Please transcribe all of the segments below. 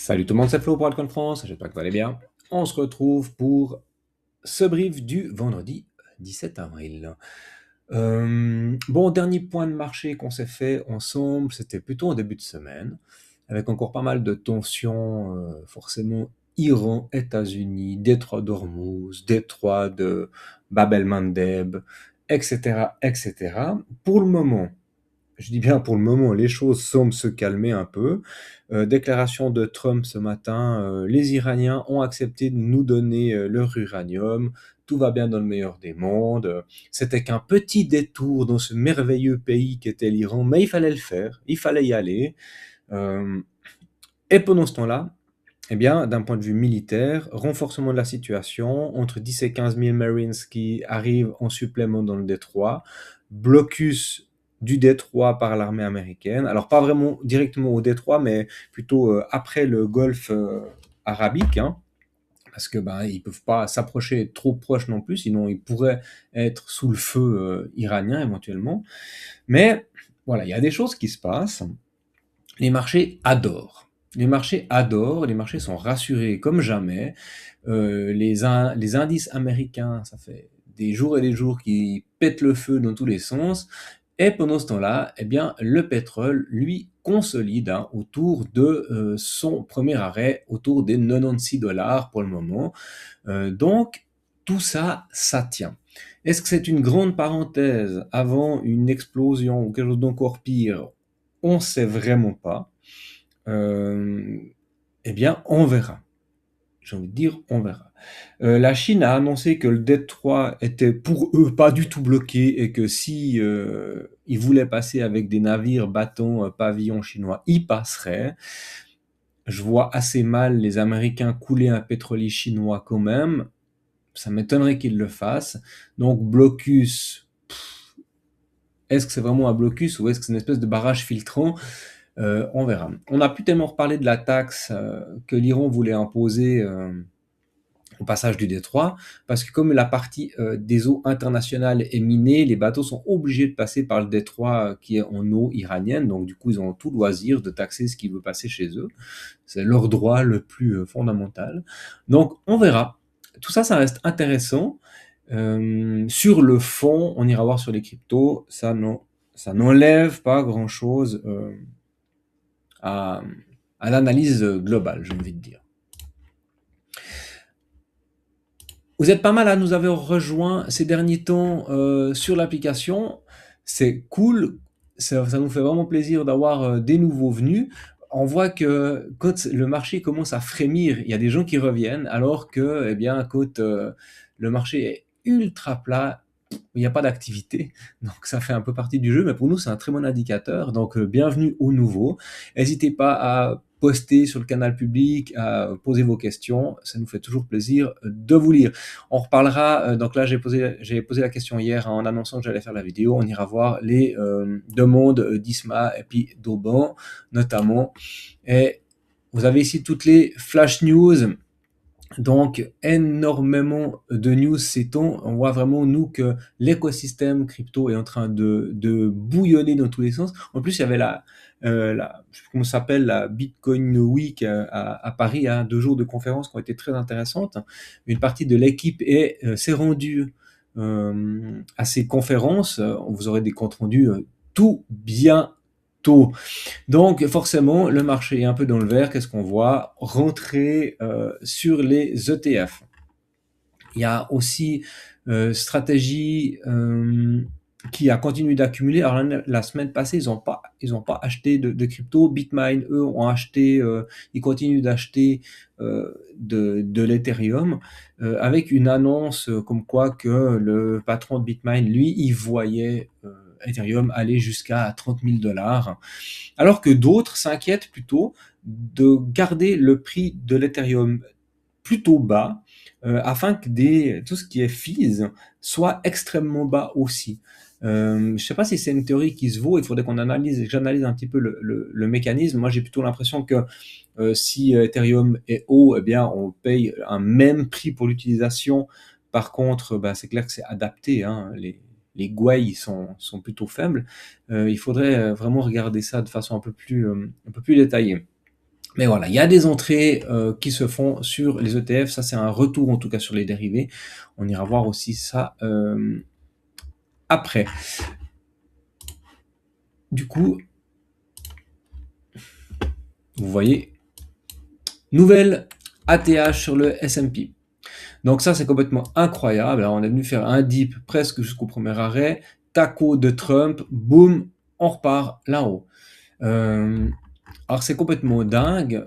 Salut tout le monde, c'est Flo pour Altcoin France, j'espère que vous allez bien. On se retrouve pour ce brief du vendredi 17 avril. Bon, dernier point de marché qu'on s'est fait ensemble, c'était plutôt en début de semaine, avec encore pas mal de tensions, forcément Iran, États-Unis, Détroit d'Ormuz, Détroit de Bab el-Mandeb, etc., etc. Pour le moment, je dis bien pour le moment, les choses semblent se calmer un peu. Déclaration de Trump ce matin, les Iraniens ont accepté de nous donner leur uranium, tout va bien dans le meilleur des mondes. C'était qu'un petit détour dans ce merveilleux pays qu'était l'Iran, mais il fallait le faire, il fallait y aller. Euh, et pendant ce temps-là, eh bien, d'un point de vue militaire, renforcement de la situation, entre 10 et 15 000 Marines qui arrivent en supplément dans le détroit, blocus du détroit par l'armée américaine, alors pas vraiment directement au détroit, mais plutôt après le golfe arabique, hein, parce que ben, ils peuvent pas s'approcher trop proche non plus, sinon ils pourraient être sous le feu iranien éventuellement. Mais voilà, il y a des choses qui se passent. Les marchés adorent. Les marchés adorent, les marchés sont rassurés comme jamais. Les indices américains, ça fait des jours et des jours qui pètent le feu dans tous les sens. Et pendant ce temps-là, eh bien, le pétrole, lui, consolide autour de son premier arrêt, autour des 96 dollars pour le moment. Donc, tout ça, ça tient. Est-ce que c'est une grande parenthèse avant une explosion ou quelque chose d'encore pire? On ne sait vraiment pas. Euh, eh bien, on verra. J'ai envie de dire, on verra. La Chine a annoncé que le détroit était pour eux pas du tout bloqué et que si ils voulaient passer avec des navires bâtons pavillon chinois, ils passeraient. Je vois assez mal les Américains couler un pétrolier chinois quand même. Ça m'étonnerait qu'ils le fassent. Donc blocus, est-ce que c'est vraiment un blocus ou est-ce que c'est une espèce de barrage filtrant? On verra. On n'a plus tellement reparlé de la taxe que l'Iran voulait imposer au passage du détroit, parce que comme la partie des eaux internationales est minée, les bateaux sont obligés de passer par le détroit qui est en eau iranienne, donc du coup ils ont tout loisir de taxer ce qui veut passer chez eux. C'est leur droit le plus fondamental. Donc on verra. Tout ça, ça reste intéressant. Sur le fond, on ira voir sur les cryptos, ça n'enlève pas grand-chose à, à l'analyse globale, j'ai envie de dire. Vous êtes pas mal à nous avoir rejoints ces derniers temps sur l'application. C'est cool, ça nous fait vraiment plaisir d'avoir des nouveaux venus. On voit que quand le marché commence à frémir, il y a des gens qui reviennent, alors que, eh bien, quand le marché est ultra plat, il n'y a pas d'activité. Donc ça fait un peu partie du jeu, mais pour nous, c'est un très bon indicateur. Donc bienvenue aux nouveaux. N'hésitez pas à poster sur le canal public, à poser vos questions. Ça nous fait toujours plaisir de vous lire. On reparlera, donc là j'ai posé la question hier en annonçant que j'allais faire la vidéo. On ira voir les demandes d'Isma et puis d'Auban notamment. Et vous avez ici toutes les flash news. Donc, énormément de news ces temps. On voit vraiment, nous, que l'écosystème crypto est en train de bouillonner dans tous les sens. En plus, il y avait je sais plus comment ça s'appelle, la Bitcoin Week à Paris, hein, 2 jours de conférences qui ont été très intéressantes. Une partie de l'équipe s'est rendue à ces conférences. Vous aurez des comptes rendus tout bientôt. Donc forcément, le marché est un peu dans le vert. Qu'est-ce qu'on voit? Rentrer sur les ETF. Il y a aussi stratégie qui a continué d'accumuler. Alors la semaine passée, ils ont pas acheté de crypto. Bitmain, eux, ont acheté, ils continuent d'acheter de l'Ethereum avec une annonce comme quoi que le patron de Bitmain, lui, il voyait Ethereum aller jusqu'à 30 000 dollars, alors que d'autres s'inquiètent plutôt de garder le prix de l'Ethereum plutôt bas afin que tout ce qui est fees soit extrêmement bas aussi. Je ne sais pas si c'est une théorie qui se vaut, il faudrait que j'analyse un petit peu le mécanisme. Moi, j'ai plutôt l'impression que si Ethereum est haut, eh bien, on paye un même prix pour l'utilisation. Par contre, bah, c'est clair que c'est adapté, hein, les gouailles sont plutôt faibles. Il faudrait vraiment regarder ça de façon un peu plus détaillée. Mais voilà, il y a des entrées qui se font sur les ETF. Ça, c'est un retour en tout cas sur les dérivés. On ira voir aussi ça après. Du coup, vous voyez, nouvelle ATH sur le S&P. Donc ça, c'est complètement incroyable. Alors, on est venu faire un dip presque jusqu'au premier arrêt. Taco de Trump, boum, on repart là-haut. Alors, c'est complètement dingue.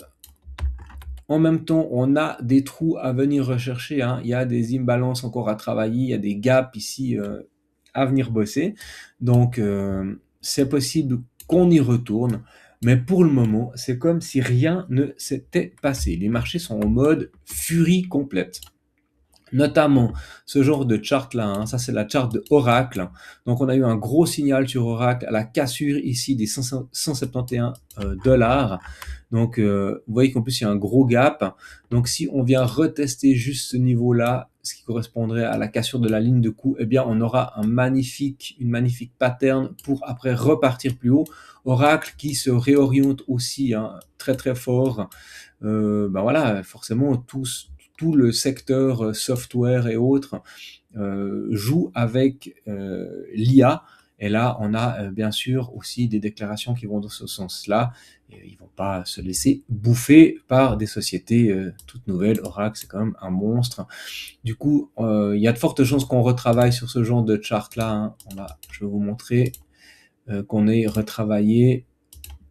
En même temps, on a des trous à venir rechercher, hein. Il y a des imbalances encore à travailler, il y a des gaps ici à venir bosser. Donc, c'est possible qu'on y retourne. Mais pour le moment, c'est comme si rien ne s'était passé. Les marchés sont en mode furie complète. Notamment ce genre de chart là, hein, ça c'est la chart de Oracle. Donc on a eu un gros signal sur Oracle à la cassure ici des 171 dollars. Donc vous voyez qu'en plus il y a un gros gap. Donc si on vient retester juste ce niveau là, ce qui correspondrait à la cassure de la ligne de coup, eh bien on aura une magnifique pattern pour après repartir plus haut. Oracle qui se réoriente aussi hein, très très fort. Ben voilà, forcément tout le secteur software et autres joue avec l'IA. Et là, on a bien sûr aussi des déclarations qui vont dans ce sens-là. Ils vont pas se laisser bouffer par des sociétés toutes nouvelles. Oracle, c'est quand même un monstre. Du coup, il y a de fortes chances qu'on retravaille sur ce genre de chart-là. Hein. Je vais vous montrer qu'on ait retravaillé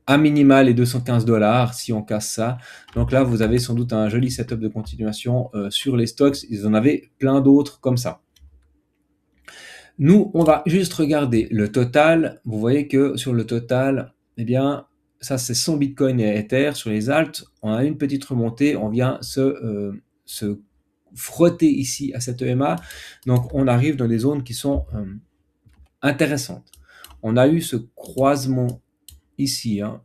à minima les 215 dollars si on casse ça. Donc là, vous avez sans doute un joli setup de continuation sur les stocks. Ils en avaient plein d'autres comme ça. Nous, on va juste regarder le total. Vous voyez que sur le total, eh bien, ça c'est 100 Bitcoin et Ether. Sur les alts, on a une petite remontée. On vient se frotter ici à cette EMA. Donc on arrive dans des zones qui sont intéressantes. On a eu ce croisement ici, hein,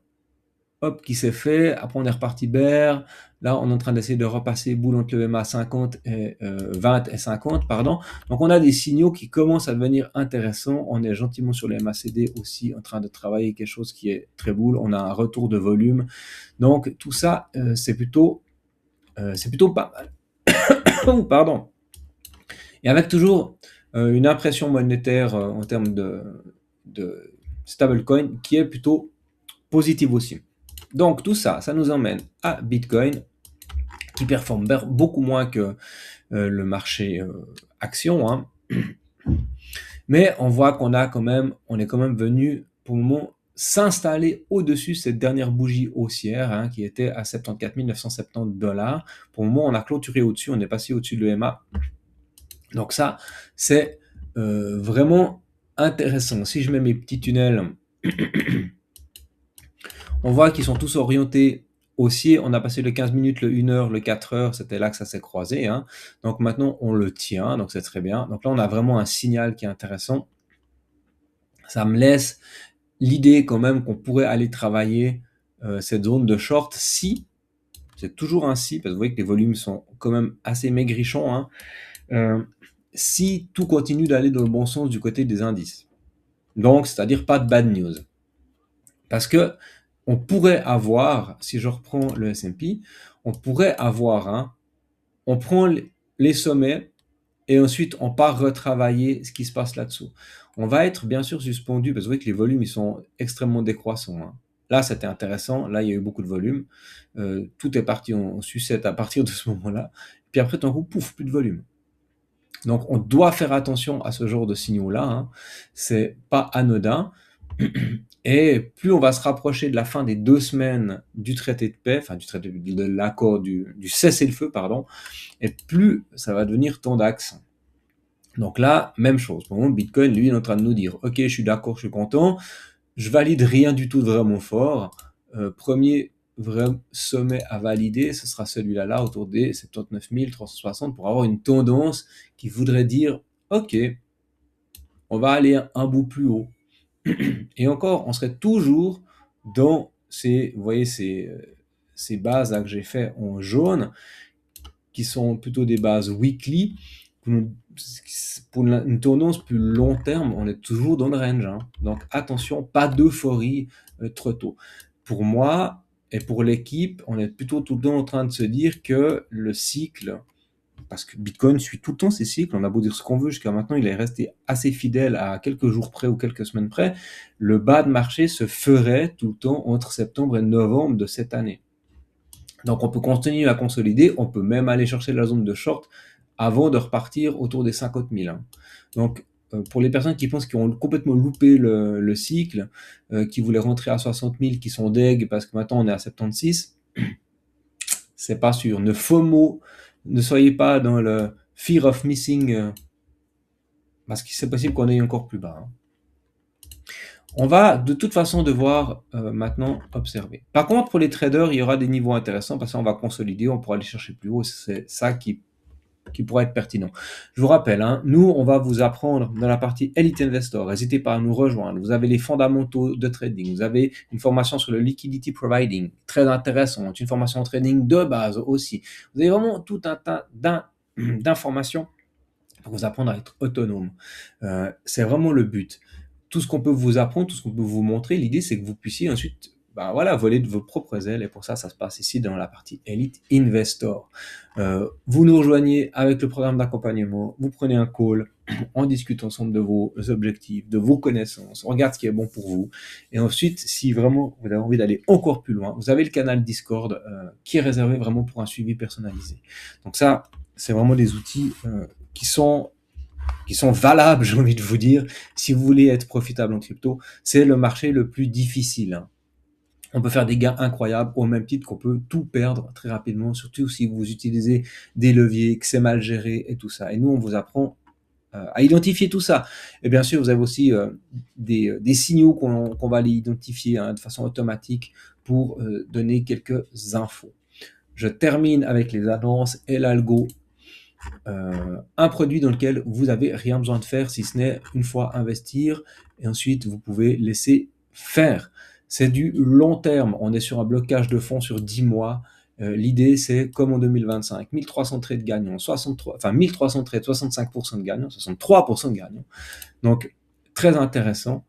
hop, qui s'est fait. Après, on est reparti bear. Là, on est en train d'essayer de repasser boule entre le MA 50 et 20 et 50, pardon. Donc, on a des signaux qui commencent à devenir intéressants. On est gentiment sur les MACD aussi en train de travailler quelque chose qui est très boule. On a un retour de volume. Donc, tout ça, c'est plutôt pas mal. Pardon. Et avec toujours une impression monétaire en termes de stablecoin qui est plutôt positive aussi. Donc tout ça, ça nous emmène à Bitcoin qui performe beaucoup moins que le marché action, hein. Mais on voit qu'on est quand même venu pour le moment s'installer au-dessus de cette dernière bougie haussière hein, qui était à 74 970 dollars. Pour le moment, on a clôturé au-dessus, on est passé au-dessus de l'EMA. Donc ça, c'est vraiment intéressant. Si je mets mes petits tunnels, on voit qu'ils sont tous orientés haussier. On a passé le 15 minutes, le 1 heure, le 4 heures, c'était là que ça s'est croisé. Hein. Donc maintenant, on le tient, donc c'est très bien. Donc là, on a vraiment un signal qui est intéressant. Ça me laisse l'idée quand même qu'on pourrait aller travailler cette zone de short si, c'est toujours un si, parce que vous voyez que les volumes sont quand même assez maigrichons, hein, si tout continue d'aller dans le bon sens du côté des indices. Donc, c'est-à-dire pas de bad news. Parce que on pourrait avoir, si je reprends le S&P, on pourrait avoir, hein, on prend les sommets et ensuite on part retravailler ce qui se passe là-dessous. On va être bien sûr suspendu parce que vous voyez que les volumes ils sont extrêmement décroissants. Hein. Là, c'était intéressant. Là, il y a eu beaucoup de volume. Tout est parti en sucette à partir de ce moment-là. Puis après, d'un coup, pouf, plus de volume. Donc, on doit faire attention à ce genre de signaux-là. Hein. C'est pas anodin. Et plus on va se rapprocher de la fin des 2 semaines du traité de paix, enfin du traité de l'accord du cessez-le-feu, pardon, et plus ça va devenir tendax. Donc là, même chose. Pour le moment, Bitcoin, lui, est en train de nous dire, ok, je suis d'accord, je suis content, je valide rien du tout de vraiment fort. Premier vrai sommet à valider, ce sera celui-là, là, autour des 79 360, pour avoir une tendance qui voudrait dire, ok, on va aller un bout plus haut. Et encore, on serait toujours dans ces, vous voyez, ces bases là que j'ai fait en jaune, qui sont plutôt des bases weekly. Pour une tendance plus long terme, on est toujours dans le range. Hein. Donc attention, pas d'euphorie trop tôt. Pour moi, Et pour l'équipe, on est plutôt tout le temps en train de se dire que le cycle, parce que Bitcoin suit tout le temps ses cycles, on a beau dire ce qu'on veut, jusqu'à maintenant, il est resté assez fidèle à quelques jours près ou quelques semaines près, le bas de marché se ferait tout le temps entre septembre et novembre de cette année. Donc on peut continuer à consolider, on peut même aller chercher la zone de short avant de repartir autour des 50 000. Hein. Donc pour les personnes qui pensent qu'ils ont complètement loupé le cycle, qui voulaient rentrer à 60 000, qui sont deg parce que maintenant on est à 76, c'est pas sûr. Ne soyez pas dans le fear of missing, parce que c'est possible qu'on aille encore plus bas. Hein. On va de toute façon devoir maintenant observer. Par contre, pour les traders, il y aura des niveaux intéressants parce qu'on va consolider, on pourra aller chercher plus haut. C'est ça qui pourrait être pertinent. Je vous rappelle, hein, nous, on va vous apprendre dans la partie Elite Investor. N'hésitez pas à nous rejoindre. Vous avez les fondamentaux de trading. Vous avez une formation sur le liquidity providing, très intéressante. Une formation en trading de base aussi. Vous avez vraiment tout un tas d'informations pour vous apprendre à être autonome. C'est vraiment le but. Tout ce qu'on peut vous apprendre, tout ce qu'on peut vous montrer, l'idée c'est que vous puissiez ensuite voler de vos propres ailes, et pour ça, ça se passe ici dans la partie Elite Investor. Vous nous rejoignez avec le programme d'accompagnement, vous prenez un call, on discute ensemble de vos objectifs, de vos connaissances, on regarde ce qui est bon pour vous, et ensuite, si vraiment vous avez envie d'aller encore plus loin, vous avez le canal Discord qui est réservé vraiment pour un suivi personnalisé. Donc ça, c'est vraiment des outils qui sont valables, j'ai envie de vous dire, si vous voulez être profitable en crypto. C'est le marché le plus difficile. Hein. On peut faire des gains incroyables au même titre qu'on peut tout perdre très rapidement, surtout si vous utilisez des leviers, que c'est mal géré et tout ça. Et nous, on vous apprend à identifier tout ça. Et bien sûr, vous avez aussi des signaux qu'on va aller identifier de façon automatique pour donner quelques infos. Je termine avec les annonces et l'algo. Un produit dans lequel vous n'avez rien besoin de faire si ce n'est une fois investir et ensuite vous pouvez laisser faire. C'est du long terme, on est sur un blocage de fonds sur 10 mois. L'idée c'est comme en 2025, 1300 trades gagnants, 1300 trades, 65% de gagnants, 63% de gagnants. Donc très intéressant.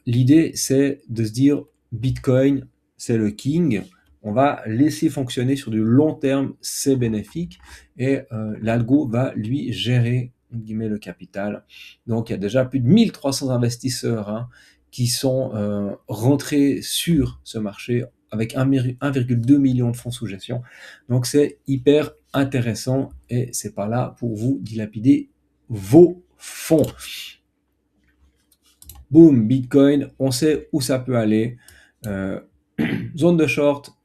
L'idée c'est de se dire Bitcoin c'est le king. On va laisser fonctionner sur du long terme, c'est bénéfique, et l'algo va lui gérer le capital. Donc il y a déjà plus de 1300 investisseurs qui sont rentrés sur ce marché avec 1,2 million de fonds sous gestion. Donc c'est hyper intéressant et c'est pas là pour vous dilapider vos fonds. Boom, Bitcoin, on sait où ça peut aller. Zone de short,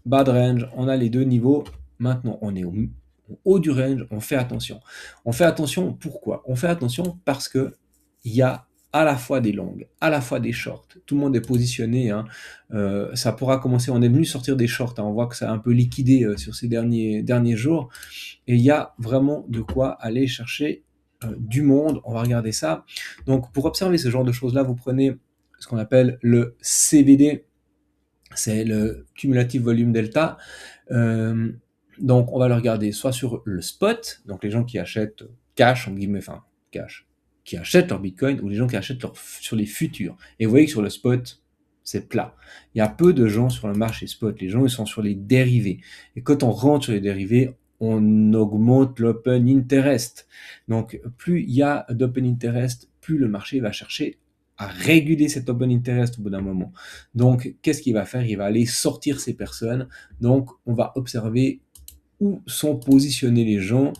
bas de range, on a les deux niveaux. Maintenant, on est au haut du range, on fait attention. On fait attention, pourquoi? On fait attention parce que il y a à la fois des longues, à la fois des shorts. Tout le monde est positionné. Ça pourra commencer, on est venu sortir des shorts. On voit que ça a un peu liquidé sur ces derniers jours. Et il y a vraiment de quoi aller chercher du monde. On va regarder ça. Donc, pour observer ce genre de choses-là, vous prenez ce qu'on appelle le CVD. C'est le cumulative volume delta. Donc, on va le regarder soit sur le spot, donc les gens qui achètent cash, en guillemets, enfin, cash, qui achètent leur Bitcoin, ou les gens qui achètent sur les futurs. Et vous voyez que sur le spot, c'est plat. Il y a peu de gens sur le marché spot. Les gens, ils sont sur les dérivés. Et quand on rentre sur les dérivés, on augmente l'open interest. Donc, plus il y a d'open interest, plus le marché va chercher à réguler cet open interest au bout d'un moment. Donc, qu'est-ce qu'il va faire? Il va aller sortir ces personnes. Donc, on va observer où sont positionnés les gens.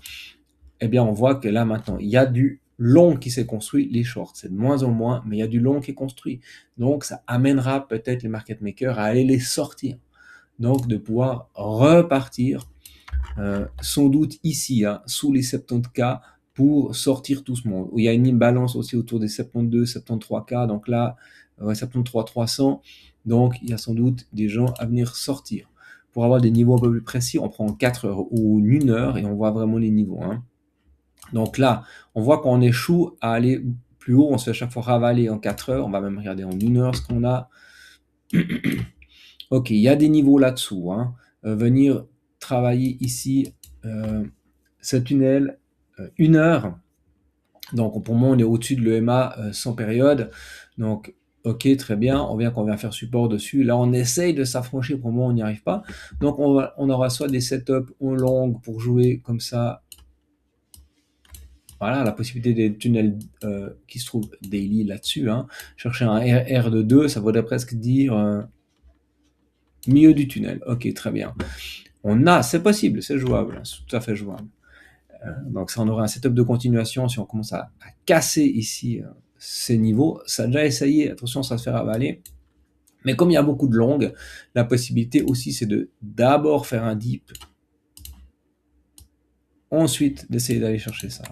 Eh bien, on voit que là, maintenant, il y a du long qui s'est construit, les shorts, c'est de moins en moins, mais il y a du long qui est construit. Donc, ça amènera peut-être les market makers à aller les sortir. Donc, de pouvoir repartir, sans doute ici, sous les 70K, pour sortir tout ce monde. Il y a une imbalance aussi autour des 72, 73K, donc là, 73 300, donc il y a sans doute des gens à venir sortir. Pour avoir des niveaux un peu plus précis, on prend 4 heures ou 1 heure et on voit vraiment les niveaux. Donc là, on voit qu'on échoue à aller plus haut, on se fait à chaque fois ravaler en 4 heures, on va même regarder en 1 heure ce qu'on a. Ok, il y a des niveaux là-dessous. Venir travailler ici, ce tunnel, 1 heure. Donc pour moi, on est au-dessus de l'EMA sans période. Donc Ok, très bien. On vient qu'on vient faire support dessus. Là, on essaye de s'affranchir. Pour le moment, on n'y arrive pas. Donc, on aura soit des setups en long pour jouer comme ça. Voilà, la possibilité des tunnels qui se trouvent daily là-dessus. Hein. Chercher un R de 2, ça voudrait presque dire milieu du tunnel. Ok, très bien. C'est possible, c'est jouable, hein, c'est tout à fait jouable. Donc ça, on aurait un setup de continuation si on commence à casser ici ces niveaux. Ça a déjà essayé, attention, ça se fait ravaler. Mais comme il y a beaucoup de longues, la possibilité aussi, c'est de d'abord faire un deep, ensuite d'essayer d'aller chercher ça.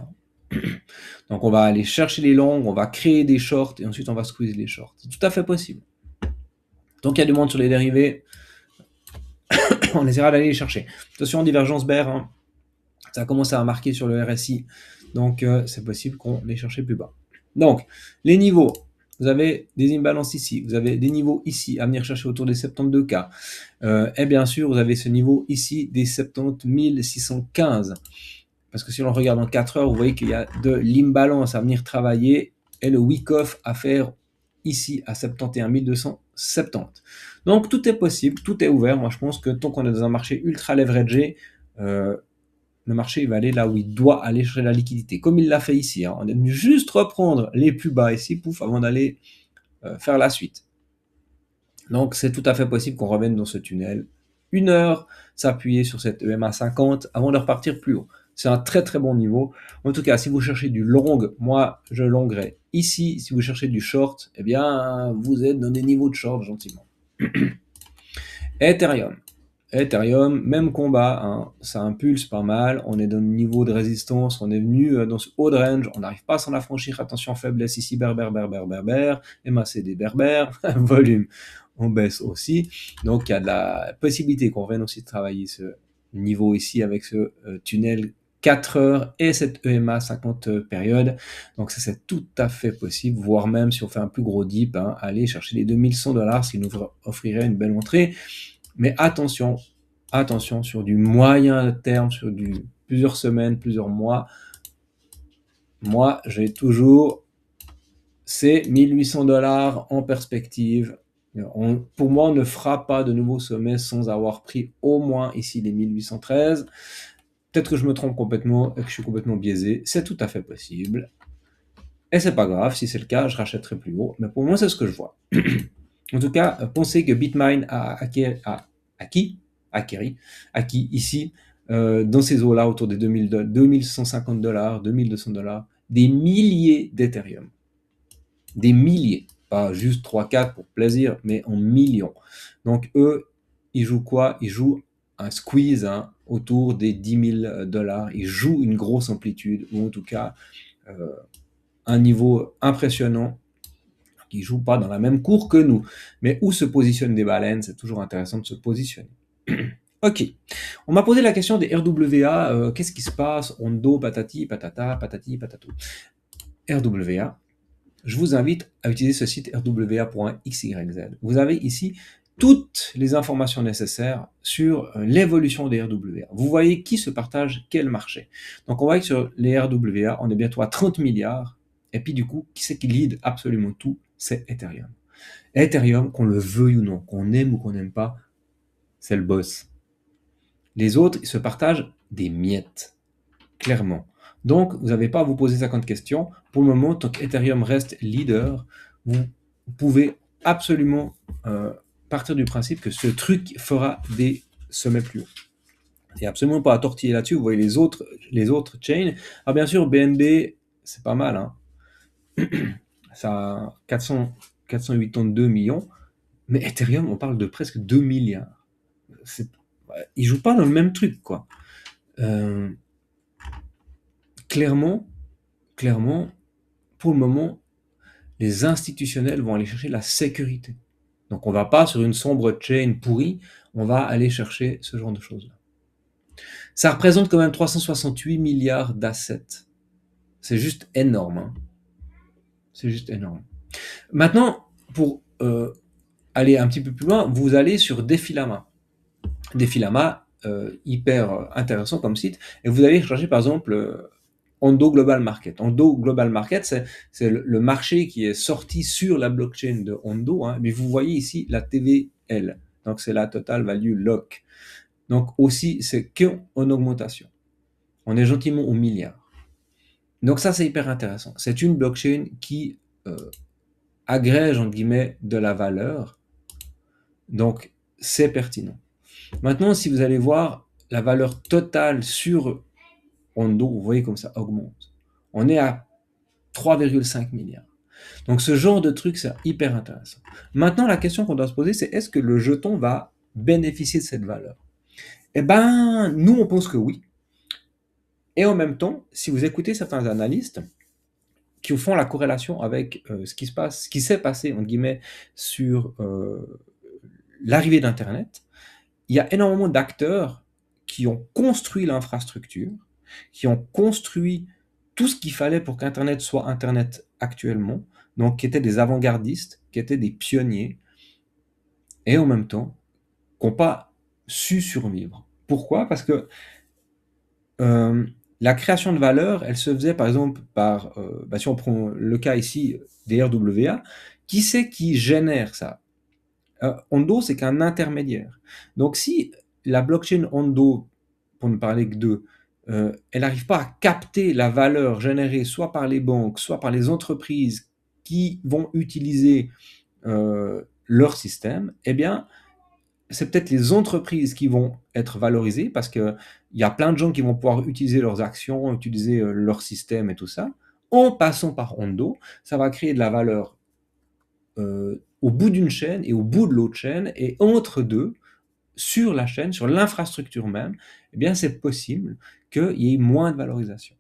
Donc on va aller chercher les longues, on va créer des shorts, et ensuite on va squeeze les shorts. C'est tout à fait possible. Donc il y a du monde sur les dérivés, on essaiera d'aller les chercher. Attention, divergence bear, hein. Ça commence à marquer sur le RSI, donc c'est possible qu'on les cherche plus bas. Donc, les niveaux, vous avez des imbalances ici, vous avez des niveaux ici à venir chercher autour des 72K, et bien sûr, vous avez ce niveau ici des 70 615, parce que si l'on regarde en 4 heures, vous voyez qu'il y a de l'imbalance à venir travailler, et le week-off à faire ici à 71 270. Donc, tout est possible, tout est ouvert. Moi, je pense que tant qu'on est dans un marché ultra leveragé, le marché il va aller là où il doit aller chercher la liquidité, comme il l'a fait ici. Hein. On est venu juste reprendre les plus bas ici, pouf, avant d'aller faire la suite. Donc c'est tout à fait possible qu'on revienne dans ce tunnel. 1 heure, s'appuyer sur cette EMA 50 avant de repartir plus haut. C'est un très très bon niveau. En tout cas, si vous cherchez du long, moi je longerai ici. Si vous cherchez du short, eh bien vous êtes dans des niveaux de short gentiment. Ethereum. Ethereum, même combat, hein, ça impulse pas mal, on est dans le niveau de résistance, on est venu dans ce haut de range, on n'arrive pas à s'en affranchir, attention faiblesse ici, berbère, MACD berbère, volume, on baisse aussi, donc il y a de la possibilité qu'on vienne aussi travailler ce niveau ici avec ce tunnel 4 heures et cette EMA 50 périodes, donc ça c'est tout à fait possible, voire même si on fait un plus gros dip, hein, aller chercher les 2100$, ce qui nous offrirait une belle entrée. Mais attention, attention sur du moyen terme, sur du plusieurs semaines, plusieurs mois. Moi, j'ai toujours ces 1800$ en perspective. Pour moi, on ne fera pas de nouveaux sommets sans avoir pris au moins ici les 1813. Peut-être que je me trompe complètement et que je suis complètement biaisé. C'est tout à fait possible. Et c'est pas grave, si c'est le cas, je rachèterai plus haut. Mais pour moi, c'est ce que je vois. En tout cas, pensez que Bitmine a acquis ici, dans ces eaux-là, autour des 2150$, 2200$, des milliers d'Ethereum. Des milliers. Pas juste 3-4 pour plaisir, mais en millions. Donc eux, ils jouent quoi? Ils jouent un squeeze hein, autour des 10 000$. Ils jouent une grosse amplitude, ou en tout cas un niveau impressionnant qui ne jouent pas dans la même cour que nous. Mais où se positionnent des baleines, c'est toujours intéressant de se positionner. Ok, on m'a posé la question des RWA, qu'est-ce qui se passe, Ondo, patati, patata, patati, patatou. RWA, je vous invite à utiliser ce site rwa.xyz. Vous avez ici toutes les informations nécessaires sur l'évolution des RWA. Vous voyez qui se partage quel marché. Donc on voit que sur les RWA, on est bientôt à 30 milliards, et puis du coup, qui c'est qui lead absolument tout? C'est Ethereum. Ethereum, qu'on le veuille ou non, qu'on aime ou qu'on n'aime pas, c'est le boss. Les autres, ils se partagent des miettes, clairement. Donc, vous n'avez pas à vous poser 50 questions. Pour le moment, tant qu'Ethereum reste leader, vous pouvez absolument partir du principe que ce truc fera des sommets plus hauts. Il n'y a absolument pas à tortiller là-dessus. Vous voyez les autres chains. Alors bien sûr, BNB, c'est pas mal. Hein. Ça a 482 millions. Mais Ethereum, on parle de presque 2 milliards. Ils jouent pas dans le même truc, quoi. Clairement, pour le moment, les institutionnels vont aller chercher la sécurité. Donc on va pas sur une sombre chain pourrie, on va aller chercher ce genre de choses-là. Ça représente quand même 368 milliards d'assets. C'est juste énorme. Hein. C'est juste énorme. Maintenant, pour aller un petit peu plus loin, vous allez sur Defilama. Defilama, hyper intéressant comme site, et vous allez chercher par exemple Ondo Global Market. Ondo Global Market, c'est le marché qui est sorti sur la blockchain de Ondo, hein, mais vous voyez ici la TVL, donc c'est la Total Value Lock. Donc aussi, c'est qu'en augmentation. On est gentiment au milliard. Donc ça, c'est hyper intéressant. C'est une blockchain qui agrège, entre guillemets, de la valeur. Donc, c'est pertinent. Maintenant, si vous allez voir la valeur totale sur Ondo, vous voyez comme ça augmente. On est à 3,5 milliards. Donc, ce genre de truc, c'est hyper intéressant. Maintenant, la question qu'on doit se poser, c'est est-ce que le jeton va bénéficier de cette valeur? Eh ben, nous, on pense que oui. Et en même temps, si vous écoutez certains analystes qui font la corrélation avec ce qui se passe, ce qui s'est passé, entre guillemets, sur l'arrivée d'Internet, il y a énormément d'acteurs qui ont construit l'infrastructure, qui ont construit tout ce qu'il fallait pour qu'Internet soit Internet actuellement, donc qui étaient des avant-gardistes, qui étaient des pionniers, et en même temps, qui n'ont pas su survivre. Pourquoi? Parce que la création de valeur, elle se faisait par exemple par, si on prend le cas ici des RWA, qui c'est qui génère ça? Ondo, c'est qu'un intermédiaire. Donc si la blockchain Ondo, pour ne parler que d'eux, elle n'arrive pas à capter la valeur générée soit par les banques, soit par les entreprises qui vont utiliser leur système, eh bien, c'est peut-être les entreprises qui vont être valorisées parce qu'il y a plein de gens qui vont pouvoir utiliser leurs actions, utiliser leur système et tout ça. En passant par Ondo, ça va créer de la valeur au bout d'une chaîne et au bout de l'autre chaîne, et entre deux, sur la chaîne, sur l'infrastructure même, eh bien c'est possible qu'il y ait moins de valorisation.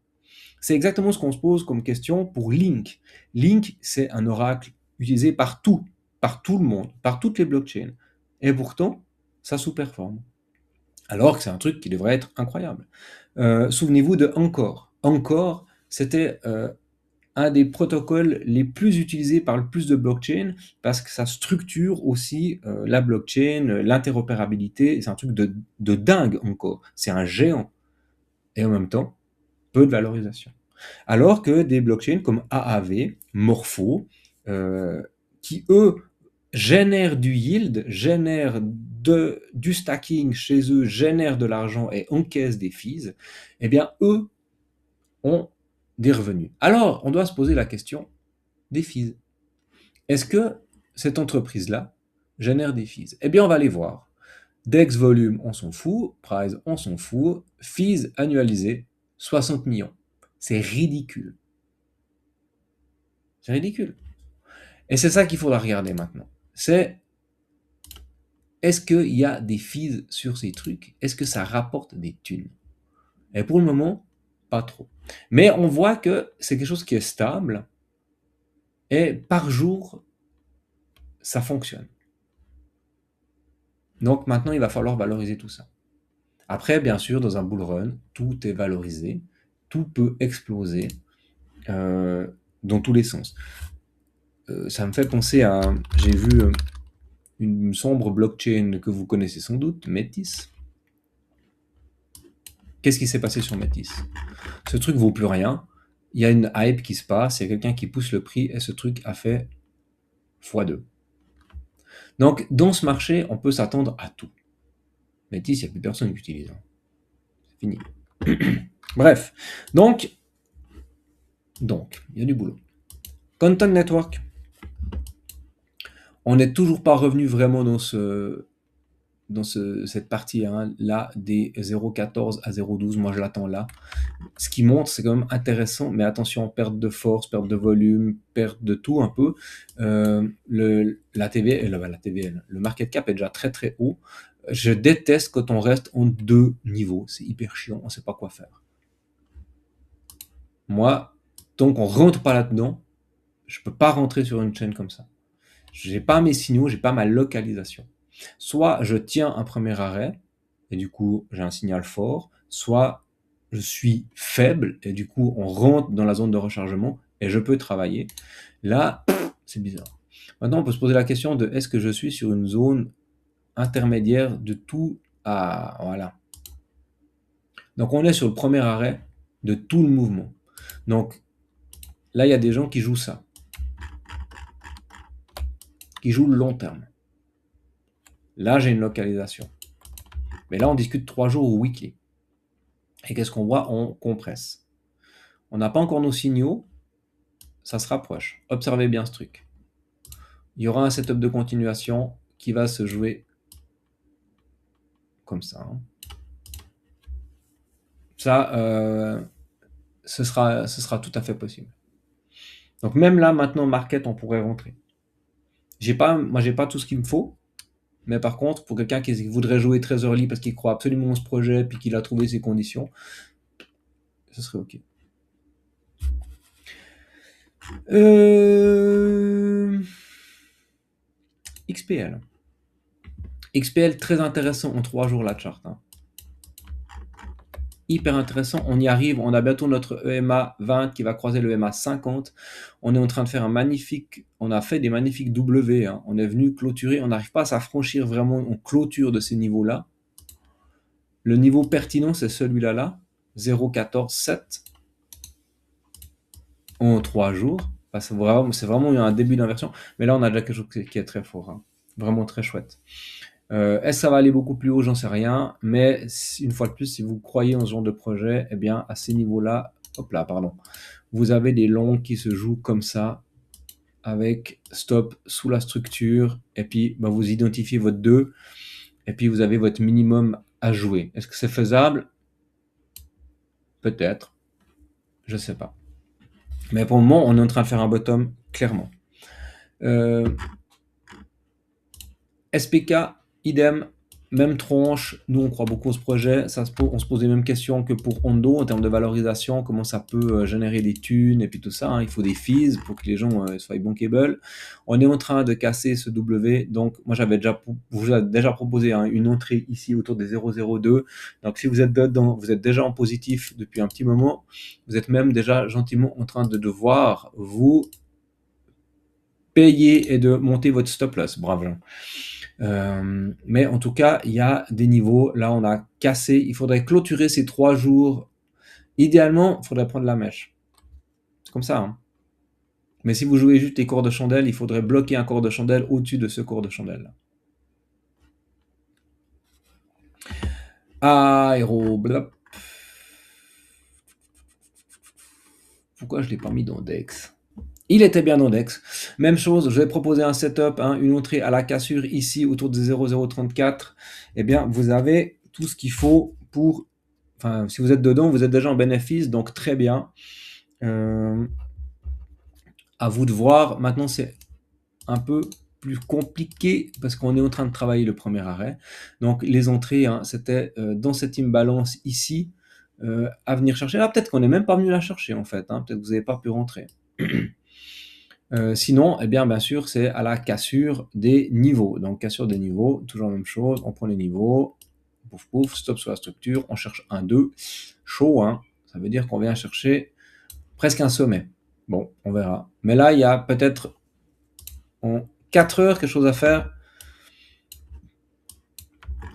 C'est exactement ce qu'on se pose comme question pour Link. Link, c'est un oracle utilisé par tout le monde, par toutes les blockchains. Et pourtant, ça sous-performe. Alors que c'est un truc qui devrait être incroyable. Souvenez-vous de Encore. Encore, c'était un des protocoles les plus utilisés par le plus de blockchains parce que ça structure aussi la blockchain, l'interopérabilité. C'est un truc de dingue encore. C'est un géant. Et en même temps, peu de valorisation. Alors que des blockchains comme AAV, Morpho, qui eux génèrent du yield, génèrent du stacking chez eux, génèrent de l'argent et encaissent des fees, eh bien eux ont des revenus. Alors, on doit se poser la question des fees. Est-ce que cette entreprise-là génère des fees? Eh bien, on va les voir. Dex volume, on s'en fout. Price, on s'en fout. Fees annualisés, 60 millions. C'est ridicule. C'est ridicule. Et c'est ça qu'il faudra regarder maintenant. C'est est-ce qu'il y a des fees sur ces trucs? Est-ce que ça rapporte des thunes? Et pour le moment, pas trop. Mais on voit que c'est quelque chose qui est stable et par jour, ça fonctionne. Donc maintenant, il va falloir valoriser tout ça. Après, bien sûr, dans un bull run, tout est valorisé, tout peut exploser dans tous les sens. Ça me fait penser à, j'ai vu une sombre blockchain que vous connaissez sans doute, Metis. Qu'est-ce qui s'est passé sur Metis? Ce truc vaut plus rien. Il y a une hype qui se passe, il y a quelqu'un qui pousse le prix et ce truc a fait x2. Donc, dans ce marché, on peut s'attendre à tout. Metis, il n'y a plus personne qui utilise. C'est fini. Bref. Donc, il y a du boulot. Content Network. On n'est toujours pas revenu vraiment dans cette partie là des 0,14 à 0,12. Moi, je l'attends là. Ce qui montre, c'est quand même intéressant, mais attention, perte de force, perte de volume, perte de tout un peu. La TVL, le market cap est déjà très très haut. Je déteste quand on reste en deux niveaux. C'est hyper chiant, on ne sait pas quoi faire. Moi, tant qu'on rentre pas là-dedans, je peux pas rentrer sur une chaîne comme ça. J'ai pas mes signaux, j'ai pas ma localisation. Soit je tiens un premier arrêt, et du coup j'ai un signal fort, soit je suis faible, et du coup on rentre dans la zone de rechargement, et je peux travailler. Là, c'est bizarre. Maintenant, on peut se poser la question de est-ce que je suis sur une zone intermédiaire de tout à... Voilà. Donc on est sur le premier arrêt de tout le mouvement. Donc, là, il y a des gens qui jouent ça. Qui jouent le long terme. Là, j'ai une localisation. Mais là, on discute 3 jours au weekly. Et qu'est-ce qu'on voit? On compresse. On n'a pas encore nos signaux. Ça se rapproche. Observez bien ce truc. Il y aura un setup de continuation qui va se jouer comme ça. Ça, ce sera tout à fait possible. Donc même là, maintenant, market, on pourrait rentrer. Moi, j'ai pas tout ce qu'il me faut. Mais par contre, pour quelqu'un qui voudrait jouer très early parce qu'il croit absolument en ce projet puis qu'il a trouvé ses conditions, ce serait OK. XPL. XPL, très intéressant en 3 jours la chart. Hein. Hyper intéressant, on y arrive, on a bientôt notre EMA 20 qui va croiser le EMA 50. On est en train de faire on a fait des magnifiques W, hein. On est venu clôturer, on n'arrive pas à s'affranchir vraiment en clôture de ces niveaux-là. Le niveau pertinent, c'est celui-là, là, 0,14,7 en 3 jours. C'est vraiment un début d'inversion, mais là, on a déjà quelque chose qui est très fort, hein. Vraiment très chouette. Est-ce que ça va aller beaucoup plus haut? J'en sais rien. Mais une fois de plus, si vous croyez en ce genre de projet, eh bien, à ces niveaux-là, hop là, pardon, vous avez des longs qui se jouent comme ça, avec stop sous la structure, et puis bah, vous identifiez votre 2, et puis vous avez votre minimum à jouer. Est-ce que c'est faisable? Peut-être. Je sais pas. Mais pour le moment, on est en train de faire un bottom, clairement. SPK, idem, même tronche. Nous, on croit beaucoup à ce projet. On se pose les mêmes questions que pour Hondo en termes de valorisation, comment ça peut générer des thunes et puis tout ça. Hein. Il faut des fees pour que les gens soient bankable. On est en train de casser ce W. Donc, moi, vous avez déjà proposé hein, une entrée ici autour des 0,02. Donc, si vous êtes dedans, vous êtes déjà en positif depuis un petit moment. Vous êtes même déjà gentiment en train de devoir vous payer et de monter votre stop loss. Bravo. Mais en tout cas, il y a des niveaux. Là, on a cassé. Il faudrait clôturer ces 3 jours. Idéalement, il faudrait prendre la mèche. C'est comme ça. Hein. Mais si vous jouez juste les corps de chandelle, il faudrait bloquer un corps de chandelle au-dessus de ce corps de chandelle. Aéroblop. Pourquoi je ne l'ai pas mis dans Dex? Il était bien dans Dex. Même chose, je vais proposer un setup, hein, une entrée à la cassure ici autour de 0,034. Eh bien, vous avez tout ce qu'il faut pour... Enfin, si vous êtes dedans, vous êtes déjà en bénéfice, donc très bien. À vous de voir. Maintenant, c'est un peu plus compliqué parce qu'on est en train de travailler le premier arrêt. Donc, les entrées, hein, c'était dans cette imbalance ici à venir chercher. Là, peut-être qu'on n'est même pas venu la chercher en fait. Hein, peut-être que vous n'avez pas pu rentrer. Sinon, eh bien sûr, c'est à la cassure des niveaux. Donc, cassure des niveaux, toujours la même chose. On prend les niveaux, pouf, pouf, stop sur la structure, on cherche un 2. Chaud, hein. Ça veut dire qu'on vient chercher presque un sommet. Bon, on verra. Mais là, il y a peut-être en 4 heures quelque chose à faire.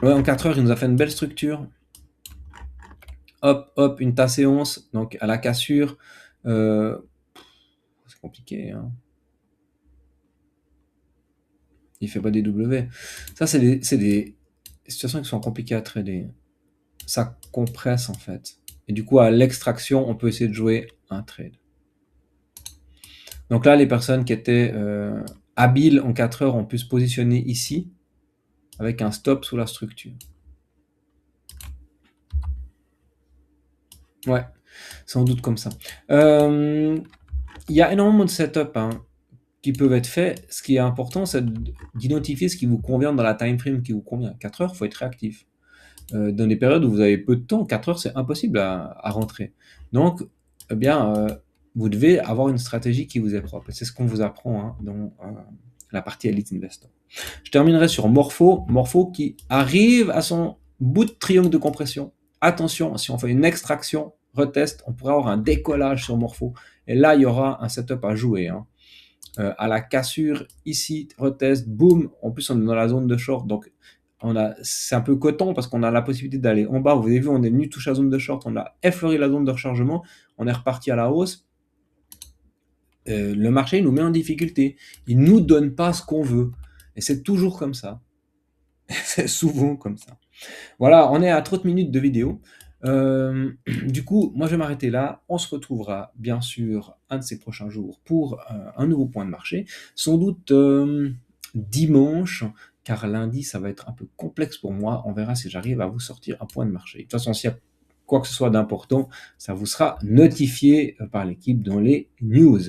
Ouais, en 4 heures, il nous a fait une belle structure. Hop, hop, une tasse séance, donc à la cassure. C'est compliqué, hein. Il fait pas des W. Ça, c'est des situations qui sont compliquées à trader. Ça compresse en fait. Et du coup, à l'extraction, on peut essayer de jouer un trade. Donc là, les personnes qui étaient habiles en 4 heures ont pu se positionner ici avec un stop sous la structure. Ouais, sans doute comme ça. Il y a énormément de setups hein, qui peuvent être faits. Ce qui est important, c'est d'identifier ce qui vous convient dans la time frame qui vous convient. 4 heures, il faut être réactif. Dans des périodes où vous avez peu de temps, 4 heures, c'est impossible à rentrer. Donc, eh bien, vous devez avoir une stratégie qui vous est propre. C'est ce qu'on vous apprend hein, dans la partie Elite Investor. Je terminerai sur Morpho. Morpho qui arrive à son bout de triangle de compression. Attention, si on fait une extraction, retest, on pourrait avoir un décollage sur Morpho. Et là, il y aura un setup à jouer. Hein. À la cassure, ici, retest, boum. En plus, on est dans la zone de short. Donc, c'est un peu coton parce qu'on a la possibilité d'aller en bas. Vous avez vu, on est venu toucher la zone de short, on a effleuré la zone de rechargement, on est reparti à la hausse. Le marché nous met en difficulté. Il nous donne pas ce qu'on veut. Et c'est toujours comme ça. C'est souvent comme ça. Voilà, on est à 30 minutes de vidéo. Du coup, moi je vais m'arrêter là. On se retrouvera bien sûr un de ces prochains jours pour un nouveau point de marché. Sans doute dimanche, car lundi ça va être un peu complexe pour moi. On verra si j'arrive à vous sortir un point de marché. De toute façon, s'il y a quoi que ce soit d'important, ça vous sera notifié par l'équipe dans les news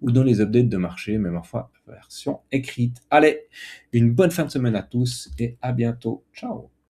ou dans les updates de marché, même parfois version écrite. Allez, une bonne fin de semaine à tous et à bientôt. Ciao.